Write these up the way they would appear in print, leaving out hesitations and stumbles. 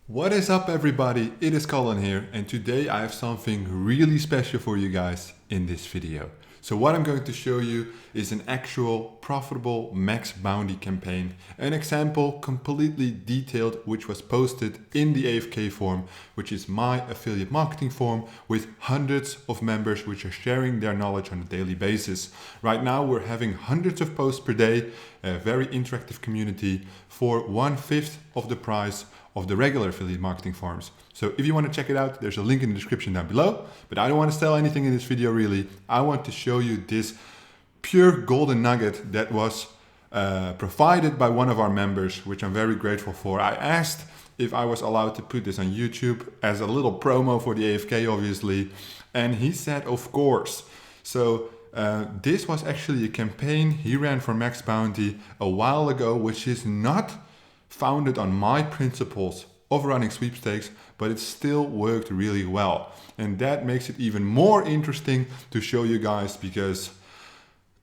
What is up everybody, it is Colin here and today I have something really special for you guys in this video. So what I'm going to show you is an actual profitable Maxbounty campaign, an example completely detailed which was posted in the AFK forum, which is my affiliate marketing forum with hundreds of members which are sharing their knowledge on a daily basis. Right now we're having hundreds of posts per day, a very interactive community for 1/5 of the price of the regular affiliate marketing forums. So if you want to check it out, there's a link in the description down below, but I don't want to sell anything in this video really. I want to show you this pure golden nugget that was provided by one of our members, which I'm very grateful for. I asked if I was allowed to put this on YouTube as a little promo for the AFK obviously, and he said of course. So this was actually a campaign he ran for Maxbounty a while ago, which is not founded on my principles of running sweepstakes, but it still worked really well. And that makes it even more interesting to show you guys because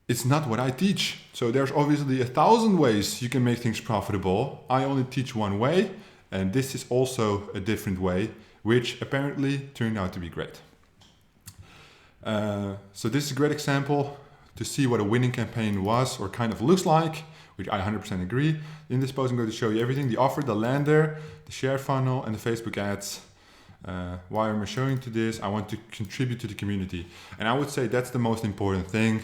it's not what I teach. So there's obviously 1,000 ways you can make things profitable. I only teach one way, and this is also a different way, which apparently turned out to be great. So this is a great example to see what a winning campaign was or kind of looks like, which I 100% agree. In this post, I'm going to show you everything: the offer, the lander, the share funnel, and the Facebook ads. Why am I showing to this? I want to contribute to the community. And I would say that's the most important thing.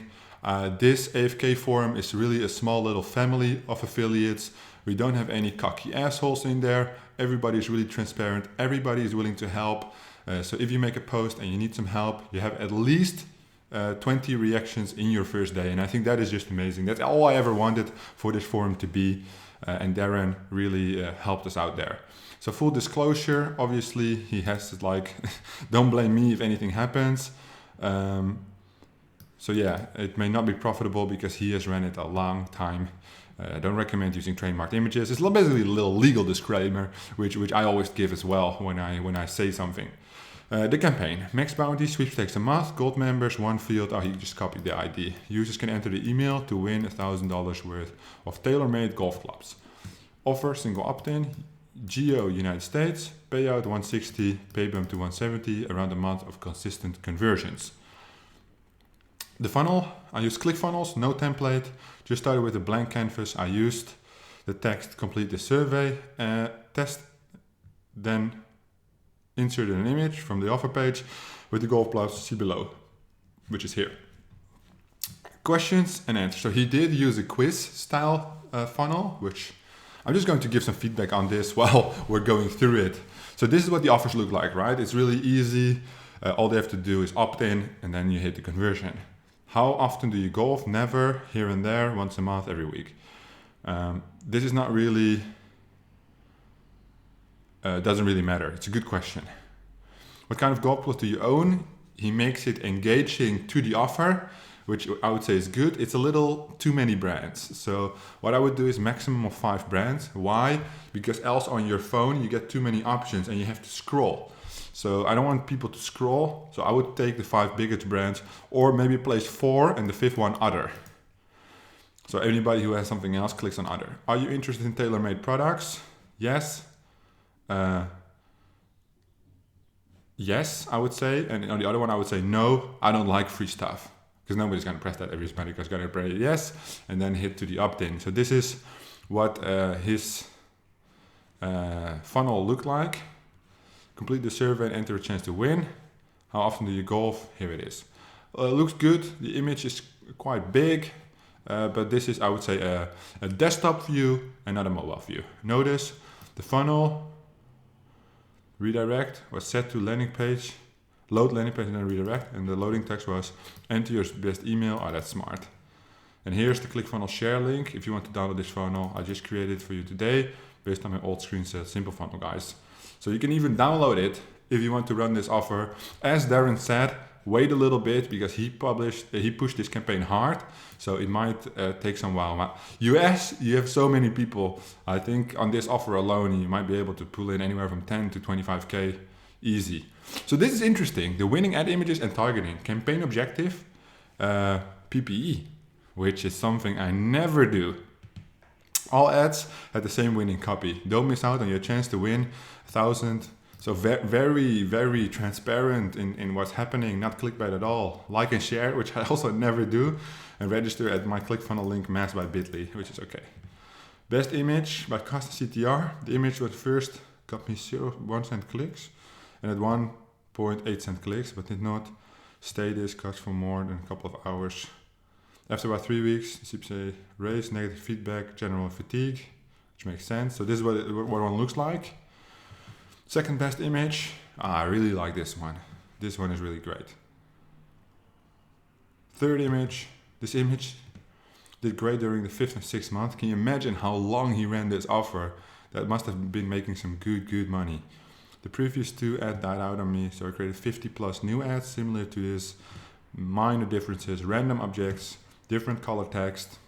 This AFK forum is really a small little family of affiliates. We don't have any cocky assholes in there. Everybody is really transparent. Everybody is willing to help. So if you make a post and you need some help, you have at least 20 reactions in your first day, and I think that is just amazing. That's all I ever wanted for this forum to be, and Darren really helped us out there. So full disclosure, obviously he has to like, don't blame me if anything happens. So yeah, it may not be profitable because he has ran it a long time. I don't recommend using trademarked images. It's basically a little legal disclaimer, which I always give as well when I say something. The campaign: Maxbounty sweepstakes a month, gold members, one field. Oh, he just copied the ID. Users can enter the email to win $1,000 worth of tailor-made golf clubs. Offer: single opt-in, geo United States, payout 160, pay bump to 170, around a month of consistent conversions. The funnel: I use ClickFunnels, no template. Just started with a blank canvas. I used the text complete the survey, test, then inserted an image from the offer page with the golf clubs see below, which is here. Questions and answers. So he did use a quiz style funnel, which I'm just going to give some feedback on this while we're going through it. So this is what the offers look like, right? It's really easy. All they have to do is opt in and then you hit the conversion. How often do you golf? Never, here and there, once a month, every week. This is not really doesn't really matter. It's a good question. What kind of golf clubs do you own? He makes it engaging to the offer, which I would say is good. It's a little too many brands. So what I would do is maximum of 5 brands. Why? Because else on your phone you get too many options and you have to scroll. So I don't want people to scroll. So I would take the 5 biggest brands, or maybe place 4 and the 5th one other. So anybody who has something else clicks on other. Are you interested in tailor-made products? Yes. Yes, I would say. And on the other one, I would say no, I don't like free stuff. Because nobody's going to press that. Everybody's going to press yes and then hit to the opt-in. So this is what his funnel looked like. Complete the survey and enter a chance to win. How often do you golf? Here it is. Looks good. The image is quite big. But this is, I would say, a desktop view and not a mobile view. Notice the funnel redirect was set to landing page, load landing page and then redirect, and the loading text was enter your best email. Oh, that's smart. And here's the ClickFunnels share link. If you want to download this funnel, I just created it for you today based on my old screenshot, simple funnel guys. So you can even download it if you want to run this offer. As Darren said, wait a little bit because he pushed this campaign hard, so it might take some while. US, you have so many people. I think on this offer alone, you might be able to pull in anywhere from 10 to 25K easy. So this is interesting. The winning ad images and targeting. Campaign objective, PPE, which is something I never do. All ads had the same winning copy. Don't miss out on your chance to win 1,000. So very, very transparent in what's happening, not clickbait at all. Like and share, which I also never do. And register at my ClickFunnels link Max by Bitly, which is okay. Best image by cost CTR. The image was first got me 1 cent clicks and at 1.8 cent clicks, but did not stay this cost for more than a couple of hours. After about 3 weeks, the CPA raised, negative feedback, general fatigue, which makes sense. So this is what one looks like. Second best image. I really like this one. This one is really great. Third image. This image did great during the 5th and 6th month. Can you imagine how long he ran this offer? That must have been making some good money. The previous 2 ads died out on me, so I created 50 plus new ads similar to this. Minor differences, random objects, different color text.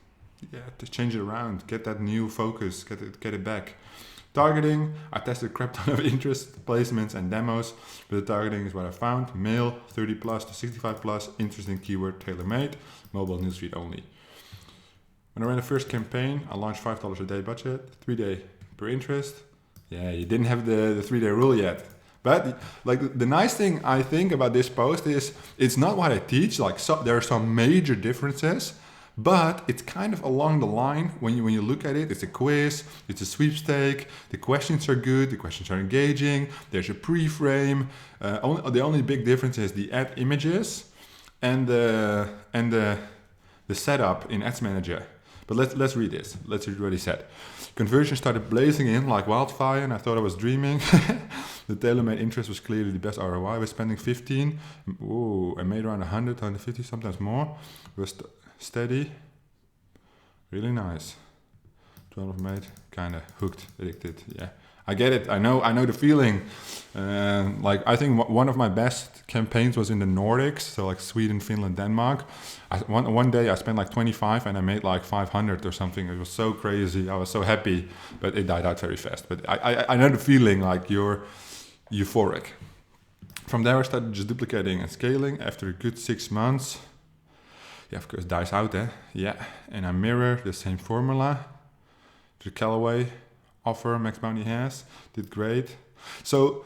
Yeah, just change it around, get that new focus, get it back. Targeting, I tested a crap ton of interest placements and demos, but the targeting is what I found. Male, 30 plus to 65 plus, interesting keyword, tailor-made, mobile newsfeed only. When I ran the first campaign, I launched $5 a day budget, 3 day per interest. Yeah, you didn't have the 3 day rule yet. But like the nice thing I think about this post is it's not what I teach. Like there are some major differences, but it's kind of along the line when you look at it. It's a quiz, it's a sweepstake. The questions are good, the questions are engaging. There's a pre-frame. The only big difference is the ad images and the setup in Ads Manager. But let's read this. Let's read what he said. Conversion started blazing in like wildfire, and I thought I was dreaming. The tailor-made interest was clearly the best ROI. I was spending 15. Ooh, I made around 100, 150, sometimes more. It was steady. Really nice. 12 made, kind of hooked, addicted. Yeah, I get it. I know the feeling. Like I think one of my best campaigns was in the Nordics, so like Sweden, Finland, Denmark. One day I spent like 25 and I made like 500 or something. It was so crazy. I was so happy, but it died out very fast. But I know the feeling, like you're euphoric. From there I started just duplicating and scaling. After a good 6 months, yeah, of course, Dijs out, eh? Yeah, and I mirror the same formula. The Callaway offer Maxbounty has, did great. So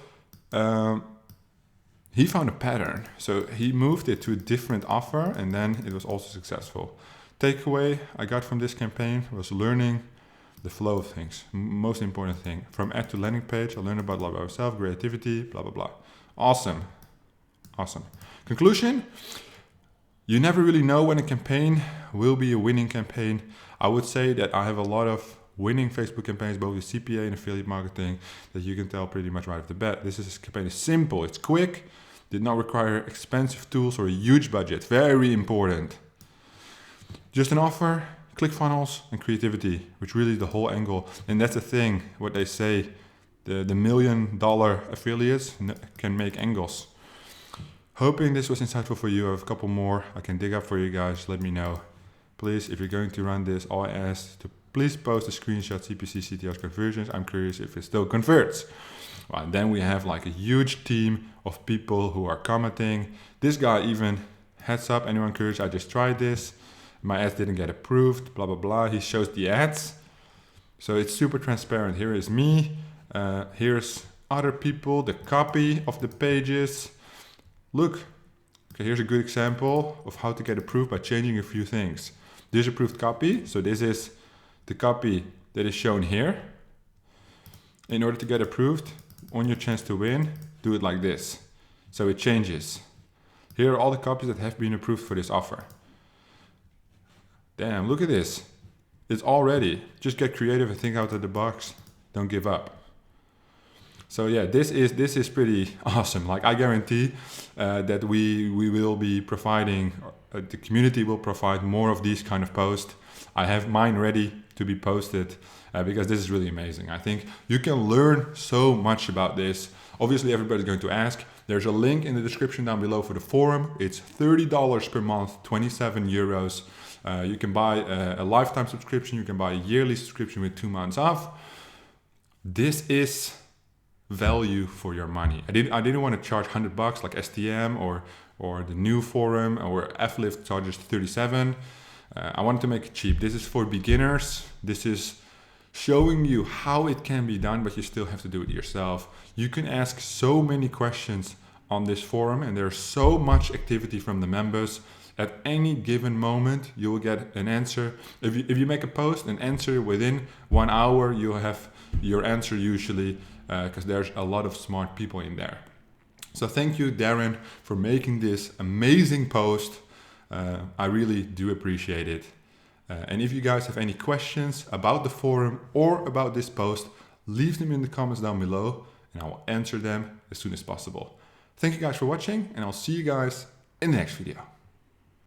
he found a pattern. So he moved it to a different offer and then it was also successful. Takeaway I got from this campaign was learning the flow of things. Most important thing. From ad to landing page, I learned about love myself, creativity, blah, blah, blah. Awesome. Conclusion, you never really know when a campaign will be a winning campaign. I would say that I have a lot of winning Facebook campaigns, both with CPA and affiliate marketing, that you can tell pretty much right off the bat. This campaign is simple, it's quick, did not require expensive tools or a huge budget. Very important. Just an offer, ClickFunnels, and creativity, which really is the whole angle. And that's the thing, what they say, the $1 million affiliates can make angles. Hoping this was insightful for you. I have a couple more I can dig up for you guys. Let me know. Please, if you're going to run this, all I ask to please post a screenshot CPC CTR's conversions. I'm curious if it still converts. Well, then we have like a huge team of people who are commenting. This guy even, heads up, anyone curious, I just tried this. My ads didn't get approved, blah, blah, blah. He shows the ads. So it's super transparent. Here is me. Here's other people, the copy of the pages. Look, okay, here's a good example of how to get approved by changing a few things. This approved copy, so this is the copy that is shown here. In order to get approved, on your chance to win, do it like this. So it changes. Here are all the copies that have been approved for this offer. Damn, look at this. It's all ready. Just get creative and think out of the box. Don't give up. So yeah, this is pretty awesome. Like I guarantee that we will be providing, the community will provide more of these kind of posts. I have mine ready to be posted because this is really amazing. I think you can learn so much about this. Obviously everybody's going to ask. There's a link in the description down below for the forum. It's $30 per month, 27 euros. You can buy a lifetime subscription. You can buy a yearly subscription with 2 months off. This is value for your money. I didn't want to charge $100 like STM or the new forum or F-Lift charges 37. I wanted to make it cheap. This is for beginners. This is showing you how it can be done, but you still have to do it yourself. You can ask so many questions on this forum, and there's so much activity from the members. At any given moment, you will get an answer. If you make a post and answer within 1 hour, you'll have your answer usually, because there's a lot of smart people in there. So thank you, Darren, for making this amazing post. I really do appreciate it. And if you guys have any questions about the forum or about this post, leave them in the comments down below and I will answer them as soon as possible. Thank you guys for watching, and I'll see you guys in the next video.